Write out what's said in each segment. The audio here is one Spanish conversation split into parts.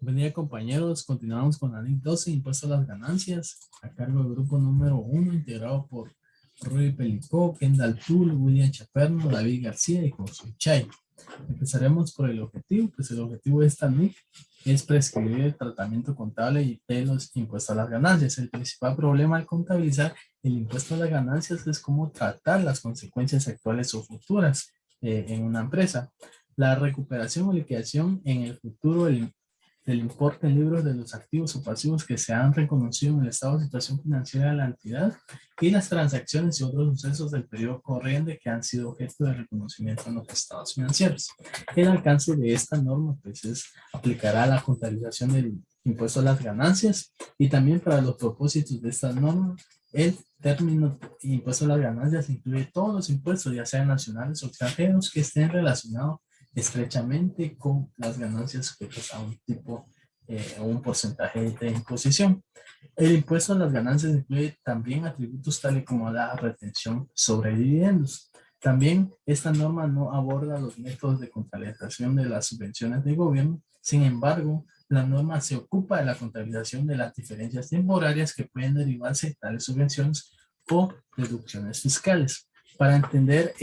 Buen día, compañeros. Continuamos con la ley 12, impuesto a las ganancias, a cargo del grupo número 1, integrado por Ruy Pelicó, Kendall Tul, William Chaperno, David García y José Chay. Empezaremos por el objetivo. Pues el objetivo de esta ley es prescribir el tratamiento contable de los impuestos a las ganancias. El principal problema al contabilizar el impuesto a las ganancias es cómo tratar las consecuencias actuales o futuras en una empresa. La recuperación o liquidación en el futuro del importe en libros de los activos o pasivos que se han reconocido en el estado de situación financiera de la entidad y las transacciones y otros sucesos del periodo corriente que han sido objeto de reconocimiento en los estados financieros. El alcance de esta norma pues aplicará a la contabilización del impuesto a las ganancias y también para los propósitos de esta norma el término impuesto a las ganancias incluye todos los impuestos, ya sean nacionales o extranjeros, que estén relacionados estrechamente con las ganancias sujetas a un tipo o un porcentaje de imposición. El impuesto a las ganancias incluye también atributos tales como la retención sobre dividendos. También esta norma no aborda los métodos de contabilización de las subvenciones de gobierno. Sin embargo, la norma se ocupa de la contabilización de las diferencias temporarias que pueden derivarse de tales subvenciones o deducciones fiscales. Para entender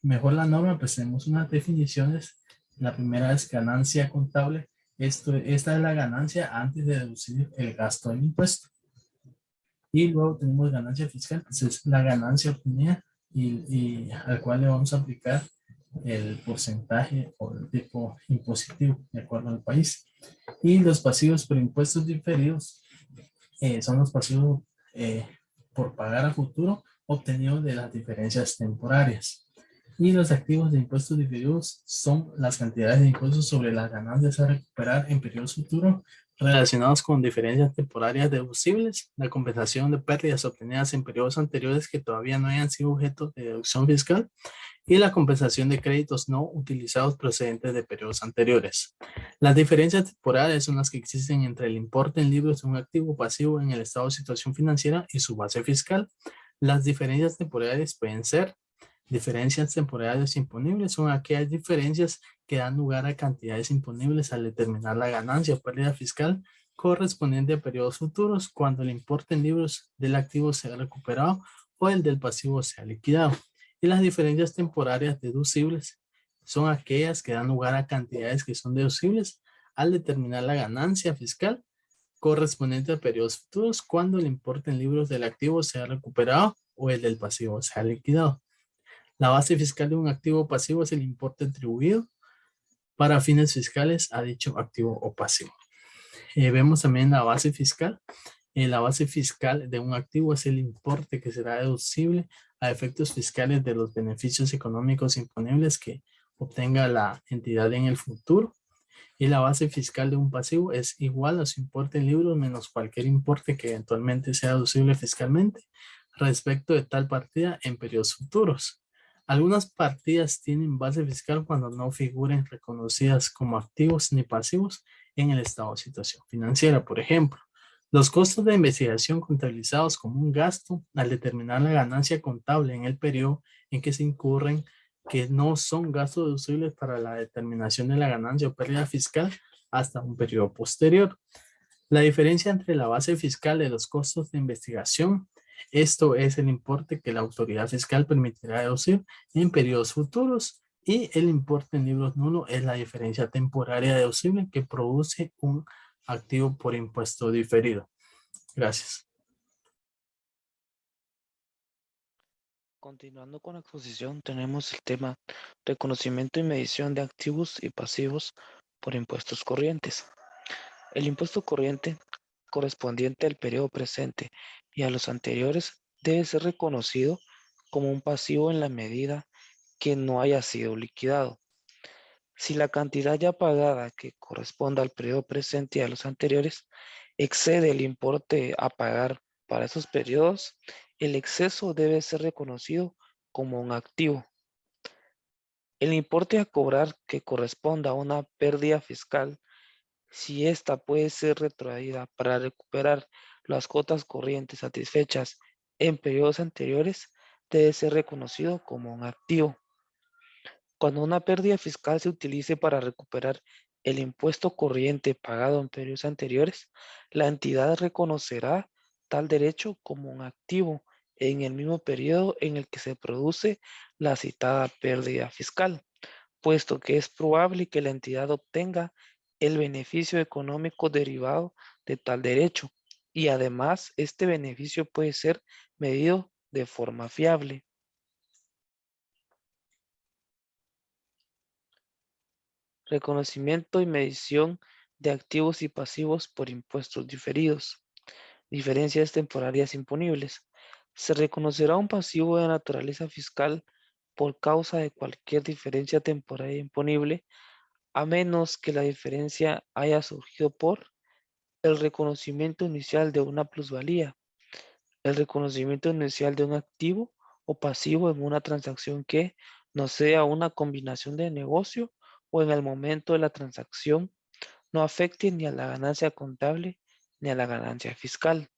mejor la norma, pues tenemos unas definiciones. La primera es ganancia contable. Esta es la ganancia antes de deducir el gasto del impuesto. Y luego tenemos ganancia fiscal, pues es la ganancia obtenida y al cual le vamos a aplicar el porcentaje o el tipo impositivo de acuerdo al país. Y los pasivos por impuestos diferidos son los pasivos por pagar a futuro obtenidos de las diferencias temporarias. Y los activos de impuestos diferidos son las cantidades de impuestos sobre las ganancias a recuperar en periodos futuros relacionados con diferencias temporarias deducibles, la compensación de pérdidas obtenidas en periodos anteriores que todavía no hayan sido objeto de deducción fiscal y la compensación de créditos no utilizados procedentes de periodos anteriores. Las diferencias temporales son las que existen entre el importe en libros de un activo pasivo en el estado de situación financiera y su base fiscal. Las diferencias temporales pueden ser diferencias temporales imponibles, son aquellas diferencias que dan lugar a cantidades imponibles al determinar la ganancia o pérdida fiscal correspondiente a periodos futuros cuando el importe en libros del activo sea recuperado o el del pasivo sea liquidado. Y las diferencias temporarias deducibles son aquellas que dan lugar a cantidades que son deducibles al determinar la ganancia fiscal correspondiente a periodos futuros cuando el importe en libros del activo sea recuperado o el del pasivo sea liquidado. La base fiscal de un activo pasivo es el importe atribuido para fines fiscales a dicho activo o pasivo. Vemos también la base fiscal. La base fiscal de un activo es el importe que será deducible a efectos fiscales de los beneficios económicos imponibles que obtenga la entidad en el futuro. Y la base fiscal de un pasivo es igual a su importe en libros menos cualquier importe que eventualmente sea deducible fiscalmente respecto de tal partida en periodos futuros. Algunas partidas tienen base fiscal cuando no figuren reconocidas como activos ni pasivos en el estado de situación financiera. Por ejemplo, los costos de investigación contabilizados como un gasto al determinar la ganancia contable en el periodo en que se incurren que no son gastos deducibles para la determinación de la ganancia o pérdida fiscal hasta un periodo posterior. La diferencia entre la base fiscal de los costos de investigación, esto es el importe que la autoridad fiscal permitirá deducir en periodos futuros, y el importe en libros nulo es la diferencia temporaria deducible que produce un activo por impuesto diferido. Gracias. Continuando con la exposición, tenemos el tema reconocimiento y medición de activos y pasivos por impuestos corrientes. El impuesto corriente correspondiente al periodo presente y a los anteriores debe ser reconocido como un pasivo en la medida que no haya sido liquidado. Si la cantidad ya pagada que corresponda al periodo presente y a los anteriores excede el importe a pagar para esos periodos, el exceso debe ser reconocido como un activo. El importe a cobrar que corresponda a una pérdida fiscal, si ésta puede ser retrotraída para recuperar las cuotas corrientes satisfechas en periodos anteriores, debe ser reconocido como un activo. Cuando una pérdida fiscal se utilice para recuperar el impuesto corriente pagado en periodos anteriores, la entidad reconocerá tal derecho como un activo en el mismo periodo en el que se produce la citada pérdida fiscal, puesto que es probable que la entidad obtenga el beneficio económico derivado de tal derecho, y además este beneficio puede ser medido de forma fiable. Reconocimiento y medición de activos y pasivos por impuestos diferidos. Diferencias temporarias imponibles. Se reconocerá un pasivo de naturaleza fiscal por causa de cualquier diferencia temporaria imponible, a menos que la diferencia haya surgido por el reconocimiento inicial de una plusvalía, el reconocimiento inicial de un activo o pasivo en una transacción que no sea una combinación de negocio o en el momento de la transacción no afecte ni a la ganancia contable ni a la ganancia fiscal.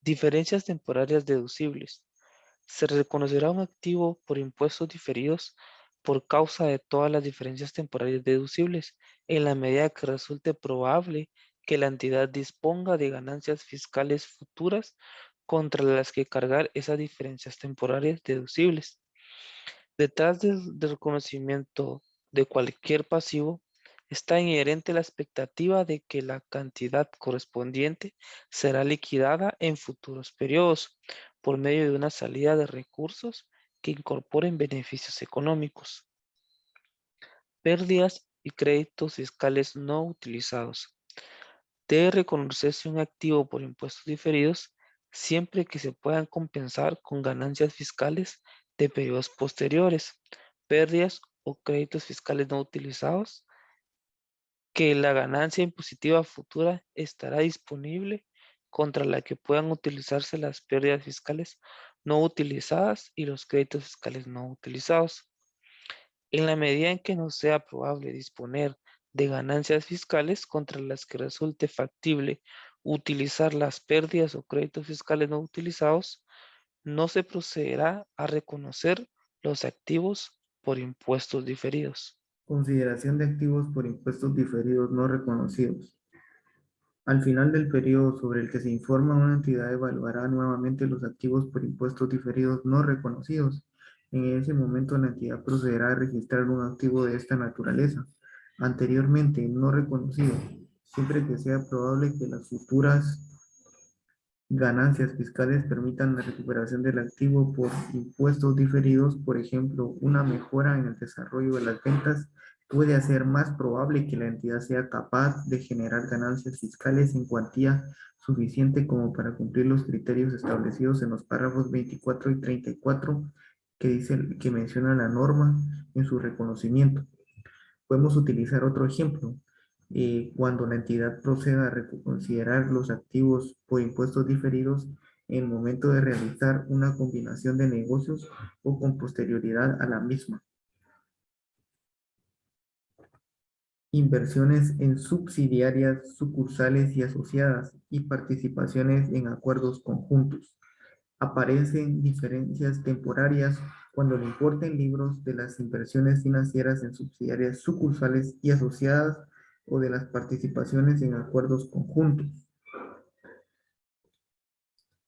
Diferencias temporarias deducibles. Se reconocerá un activo por impuestos diferidos por causa de todas las diferencias temporarias deducibles, en la medida que resulte probable que la entidad disponga de ganancias fiscales futuras contra las que cargar esas diferencias temporarias deducibles. Detrás del reconocimiento de cualquier pasivo está inherente la expectativa de que la cantidad correspondiente será liquidada en futuros periodos por medio de una salida de recursos que incorporen beneficios económicos. Pérdidas y créditos fiscales no utilizados. Debe reconocerse un activo por impuestos diferidos siempre que se puedan compensar con ganancias fiscales de periodos posteriores, pérdidas o créditos fiscales no utilizados, que la ganancia impositiva futura estará disponible contra la que puedan utilizarse las pérdidas fiscales no utilizadas y los créditos fiscales no utilizados. En la medida en que no sea probable disponer de ganancias fiscales contra las que resulte factible utilizar las pérdidas o créditos fiscales no utilizados, no se procederá a reconocer los activos por impuestos diferidos. Consideración de activos por impuestos diferidos no reconocidos. Al final del periodo sobre el que se informa, una entidad evaluará nuevamente los activos por impuestos diferidos no reconocidos. En ese momento, la entidad procederá a registrar un activo de esta naturaleza, anteriormente no reconocido, siempre que sea probable que las futuras ganancias fiscales permitan la recuperación del activo por impuestos diferidos. Por ejemplo, una mejora en el desarrollo de las ventas puede hacer más probable que la entidad sea capaz de generar ganancias fiscales en cuantía suficiente como para cumplir los criterios establecidos en los párrafos 24 y 34 que menciona la norma en su reconocimiento. Podemos utilizar otro ejemplo. Cuando la entidad proceda a reconsiderar los activos por impuestos diferidos en el momento de realizar una combinación de negocios o con posterioridad a la misma. Inversiones en subsidiarias, sucursales y asociadas y participaciones en acuerdos conjuntos. Aparecen diferencias temporarias cuando el importe en libros de las inversiones financieras en subsidiarias, sucursales y asociadas o de las participaciones en acuerdos conjuntos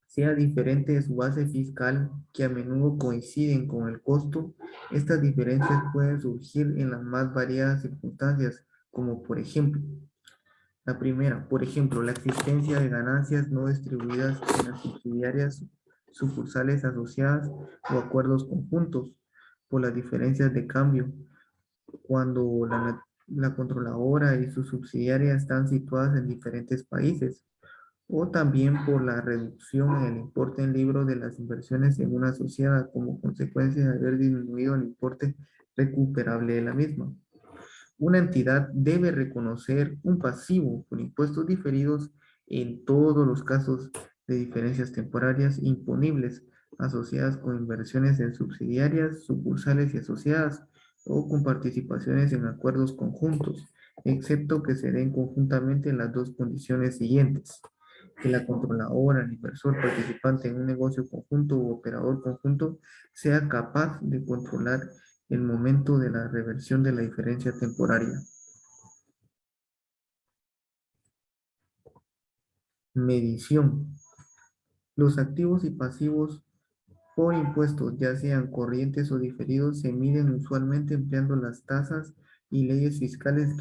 sea diferente de su base fiscal, que a menudo coinciden con el costo. Estas diferencias pueden surgir en las más variadas circunstancias, como por ejemplo, la primera, por ejemplo, la existencia de ganancias no distribuidas en las subsidiarias, sucursales asociadas o acuerdos conjuntos por las diferencias de cambio, cuando la controladora y sus subsidiarias están situadas en diferentes países, o también por la reducción en el importe en libros de las inversiones en una sociedad como consecuencia de haber disminuido el importe recuperable de la misma. Una entidad debe reconocer un pasivo por impuestos diferidos en todos los casos de diferencias temporarias imponibles asociadas con inversiones en subsidiarias, sucursales y asociadas o con participaciones en acuerdos conjuntos, excepto que se den conjuntamente las dos condiciones siguientes: que la controladora, el inversor participante en un negocio conjunto u operador conjunto sea capaz de controlar el momento de la reversión de la diferencia temporaria. Medición. Los activos y pasivos por impuestos, ya sean corrientes o diferidos, se miden usualmente empleando las tasas y leyes fiscales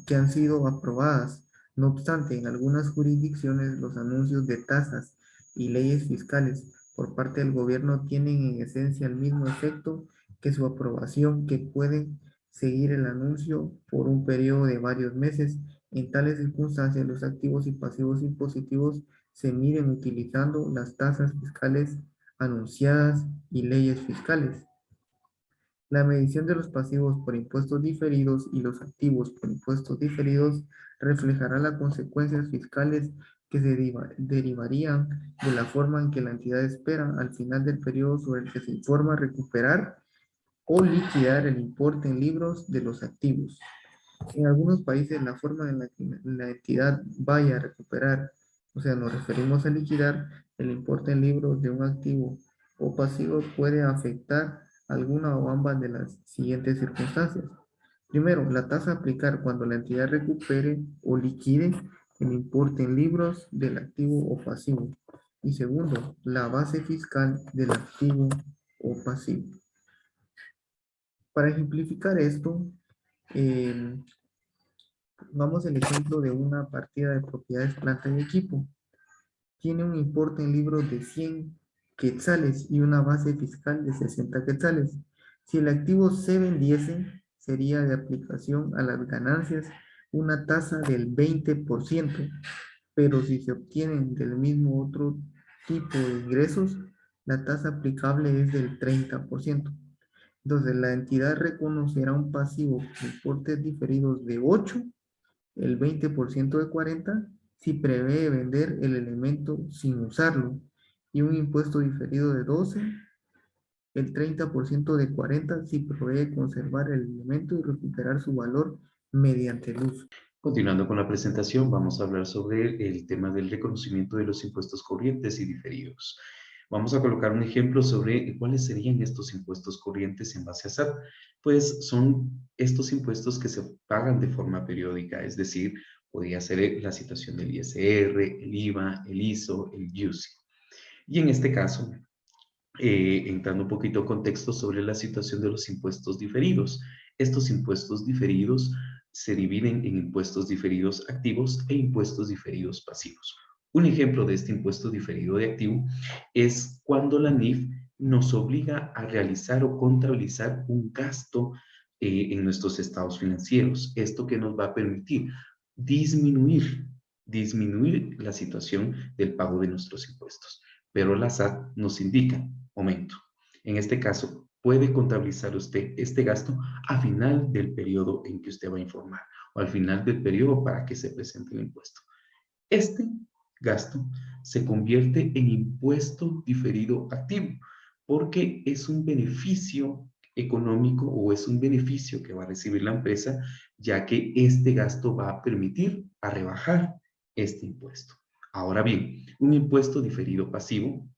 que han sido aprobadas. No obstante, en algunas jurisdicciones los anuncios de tasas y leyes fiscales por parte del gobierno tienen en esencia el mismo efecto que su aprobación, que pueden seguir el anuncio por un periodo de varios meses. En tales circunstancias, los activos y pasivos impositivos se miden utilizando las tasas fiscales anunciadas y leyes fiscales. La medición de los pasivos por impuestos diferidos y los activos por impuestos diferidos reflejará las consecuencias fiscales que se derivarían de la forma en que la entidad espera al final del periodo sobre el que se informa recuperar o liquidar el importe en libros de los activos. En algunos países la forma en la que la entidad vaya a recuperar, o sea, nos referimos a liquidar el importe en libros de un activo o pasivo, puede afectar alguna o ambas de las siguientes circunstancias. Primero, la tasa a aplicar cuando la entidad recupere o liquide el importe en libros del activo o pasivo. Y segundo, la base fiscal del activo o pasivo. Para ejemplificar esto, eh, vamos al ejemplo de una partida de propiedades, planta y equipo. Tiene un importe en libros de 100 quetzales y una base fiscal de 60 quetzales. Si el activo se vendiese, sería de aplicación a las ganancias una tasa del 20%, pero si se obtienen del mismo otro tipo de ingresos, la tasa aplicable es del 30%. Entonces, la entidad reconocerá un pasivo por importes diferidos de 8, el 20% de 40 si prevé vender el elemento sin usarlo, y un impuesto diferido de 12, el 30% de 40 si prevé conservar el elemento y recuperar su valor mediante el uso. Continuando con la presentación, vamos a hablar sobre el tema del reconocimiento de los impuestos corrientes y diferidos. Vamos a colocar un ejemplo sobre cuáles serían estos impuestos corrientes en base a SAT. Pues son estos impuestos que se pagan de forma periódica, es decir, podría ser la situación del ISR, el IVA, el ISO, el IUSI. Y en este caso, entrando un poquito en contexto sobre la situación de los impuestos diferidos. Estos impuestos diferidos se dividen en impuestos diferidos activos e impuestos diferidos pasivos. Un ejemplo de este impuesto diferido de activo es cuando la NIF nos obliga a realizar o contabilizar un gasto en nuestros estados financieros. Esto que nos va a permitir disminuir la situación del pago de nuestros impuestos. Pero la SAT nos indica, momento, en este caso, puede contabilizar usted este gasto a final del periodo en que usted va a informar o al final del periodo para que se presente el impuesto. Este gasto se convierte en impuesto diferido activo porque es un beneficio económico o es un beneficio que va a recibir la empresa, ya que este gasto va a permitir a rebajar este impuesto. Ahora bien, un impuesto diferido pasivo,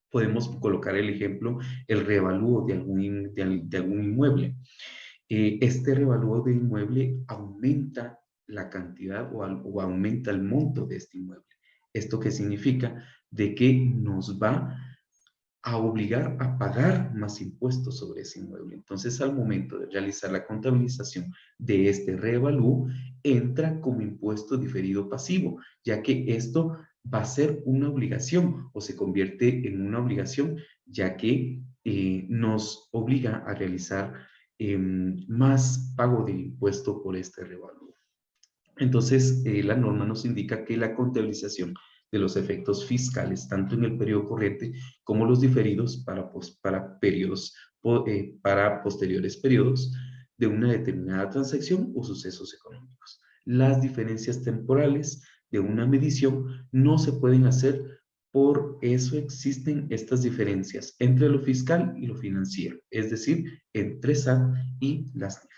podemos colocar el ejemplo, el revalúo de algún inmueble. Este revalúo de inmueble aumenta la cantidad o aumenta el monto de este inmueble. ¿Esto qué significa? De que nos va a obligar a pagar más impuestos sobre ese inmueble. Entonces, al momento de realizar la contabilización de este revalúo, entra como impuesto diferido pasivo, ya que esto va a ser una obligación o se convierte en una obligación, ya que nos obliga a realizar más pago del impuesto por este revalúo. Entonces, la norma nos indica que la contabilización de los efectos fiscales, tanto en el periodo corriente como los diferidos para posteriores periodos de una determinada transacción o sucesos económicos. Las diferencias temporales de una medición no se pueden hacer, por eso existen estas diferencias entre lo fiscal y lo financiero, es decir, entre SAT y las NIF.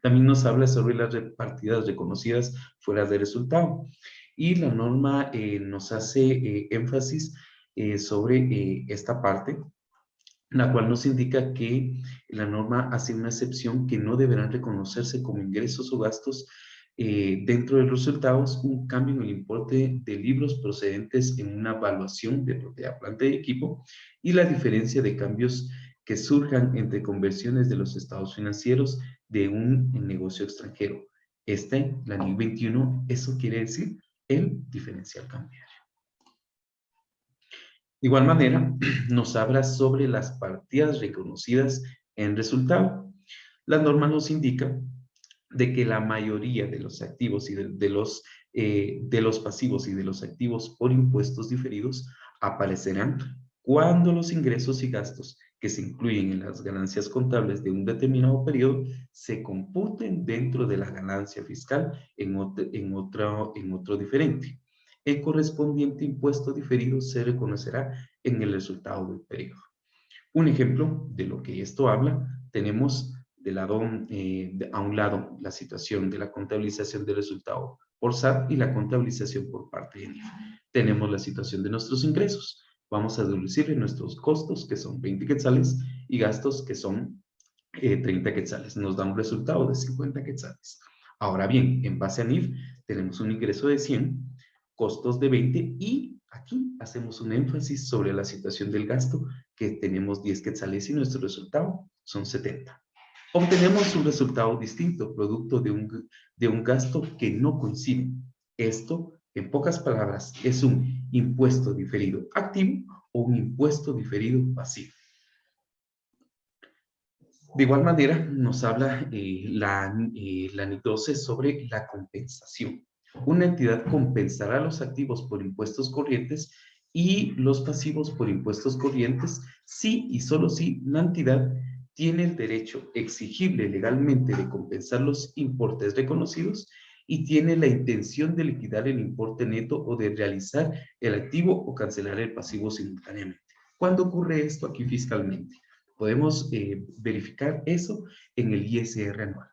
También nos habla sobre las partidas reconocidas fuera de resultado. Y la norma nos hace énfasis sobre esta parte, la cual nos indica que la norma hace una excepción que no deberán reconocerse como ingresos o gastos dentro de los resultados un cambio en el importe de libros procedentes en una evaluación de propiedad, planta y equipo, y la diferencia de cambios que surjan entre conversiones de los estados financieros de un negocio extranjero. La NIC 21, eso quiere decir el diferencial cambiario. De igual manera, nos habla sobre las partidas reconocidas en resultado. La norma nos indica de que la mayoría de los activos y de los pasivos y de los activos por impuestos diferidos aparecerán cuando los ingresos y gastos que se incluyen en las ganancias contables de un determinado periodo se computen dentro de la ganancia fiscal en otro diferente. El correspondiente impuesto diferido se reconocerá en el resultado del periodo. Un ejemplo de lo que esto habla, tenemos a un lado la situación de la contabilización del resultado por SAT y la contabilización por parte de NIF. Tenemos la situación de nuestros ingresos. Vamos a deducirle nuestros costos, que son 20 quetzales, y gastos, que son 30 quetzales. Nos da un resultado de 50 quetzales. Ahora bien, en base a NIF, tenemos un ingreso de 100, costos de 20, y aquí hacemos un énfasis sobre la situación del gasto, que tenemos 10 quetzales y nuestro resultado son 70. Obtenemos un resultado distinto, producto de un gasto que no coincide. Esto, en pocas palabras, es un impuesto diferido activo o un impuesto diferido pasivo. De igual manera, nos habla la NIC 12 sobre la compensación. Una entidad compensará los activos por impuestos corrientes y los pasivos por impuestos corrientes si y solo si la entidad tiene el derecho exigible legalmente de compensar los importes reconocidos y tiene la intención de liquidar el importe neto o de realizar el activo o cancelar el pasivo simultáneamente. ¿Cuándo ocurre esto aquí fiscalmente? Podemos verificar eso en el ISR anual.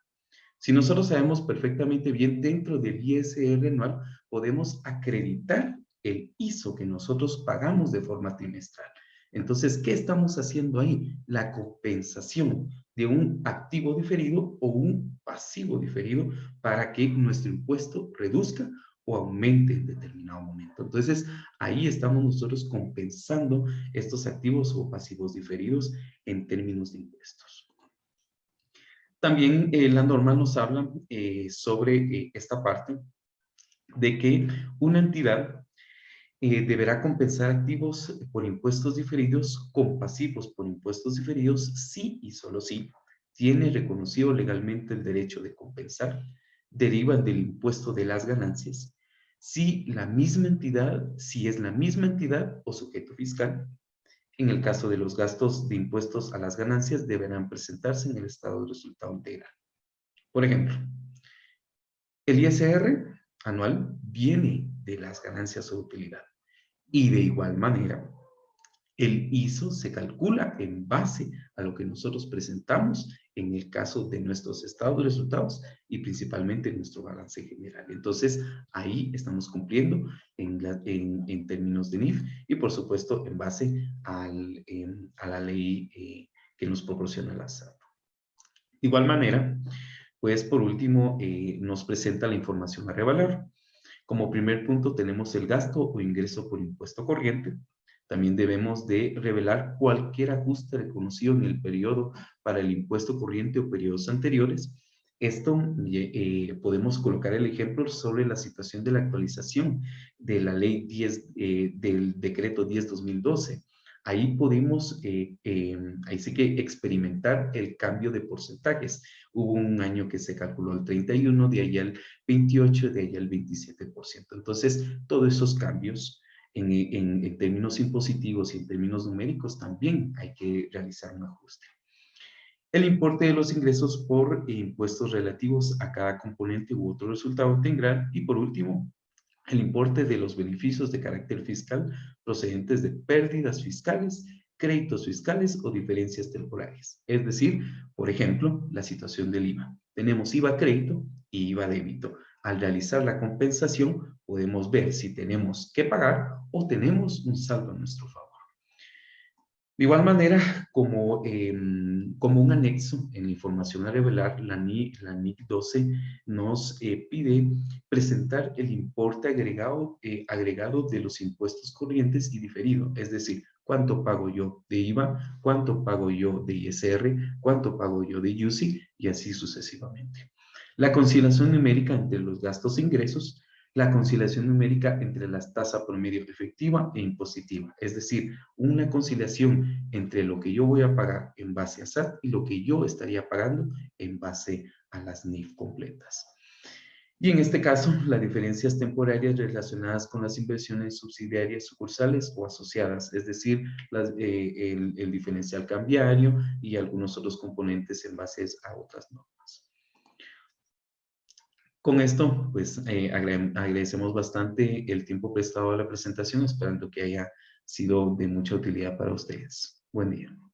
Si nosotros sabemos perfectamente bien, dentro del ISR anual podemos acreditar el ISO que nosotros pagamos de forma trimestral. Entonces, ¿qué estamos haciendo ahí? La compensación de un activo diferido o un pasivo diferido para que nuestro impuesto reduzca o aumente en determinado momento. Entonces, ahí estamos nosotros compensando estos activos o pasivos diferidos en términos de impuestos. También la norma nos habla sobre esta parte de que una entidad deberá compensar activos por impuestos diferidos con pasivos por impuestos diferidos si y solo si tiene reconocido legalmente el derecho de compensar, derivan del impuesto de las ganancias, si es la misma entidad o sujeto fiscal. En el caso de los gastos de impuestos a las ganancias, deberán presentarse en el estado de resultado integral. Por ejemplo, el ISR anual viene de las ganancias o utilidad. Y de igual manera, el ISO se calcula en base a lo que nosotros presentamos en el caso de nuestros estados de resultados y principalmente en nuestro balance general. Entonces, ahí estamos cumpliendo en términos de NIF y, por supuesto, en base a la ley que nos proporciona la SAT. De igual manera, pues, por último, nos presenta la información a revaluar. Como primer punto tenemos el gasto o ingreso por impuesto corriente. También debemos de revelar cualquier ajuste reconocido en el periodo para el impuesto corriente o periodos anteriores. Esto podemos colocar el ejemplo sobre la situación de la actualización de la ley 10, del decreto 10/2012. Ahí podemos, ahí sí que experimentar el cambio de porcentajes. Hubo un año que se calculó el 31, de ahí al 28, de ahí al 27%. Entonces, todos esos cambios en términos impositivos y en términos numéricos también hay que realizar un ajuste. El importe de los ingresos por impuestos relativos a cada componente u otro resultado integral. Y por último, el importe de los beneficios de carácter fiscal procedentes de pérdidas fiscales, créditos fiscales o diferencias temporales. Es decir, por ejemplo, la situación del IVA. Tenemos IVA crédito y IVA débito. Al realizar la compensación, podemos ver si tenemos que pagar o tenemos un saldo a nuestro favor. De igual manera, como un anexo en la información a revelar, la NIC 12 nos pide presentar el importe agregado de los impuestos corrientes y diferido, es decir, cuánto pago yo de IVA, cuánto pago yo de ISR, cuánto pago yo de IUSI y así sucesivamente. La conciliación numérica entre los gastos e ingresos, la conciliación numérica entre la tasa promedio efectiva e impositiva, es decir, una conciliación entre lo que yo voy a pagar en base a SAT y lo que yo estaría pagando en base a las NIF completas. Y en este caso, las diferencias temporarias relacionadas con las inversiones subsidiarias, sucursales o asociadas, es decir, el diferencial cambiario y algunos otros componentes en base a otras normas. Con esto, pues agradecemos bastante el tiempo prestado a la presentación, esperando que haya sido de mucha utilidad para ustedes. Buen día.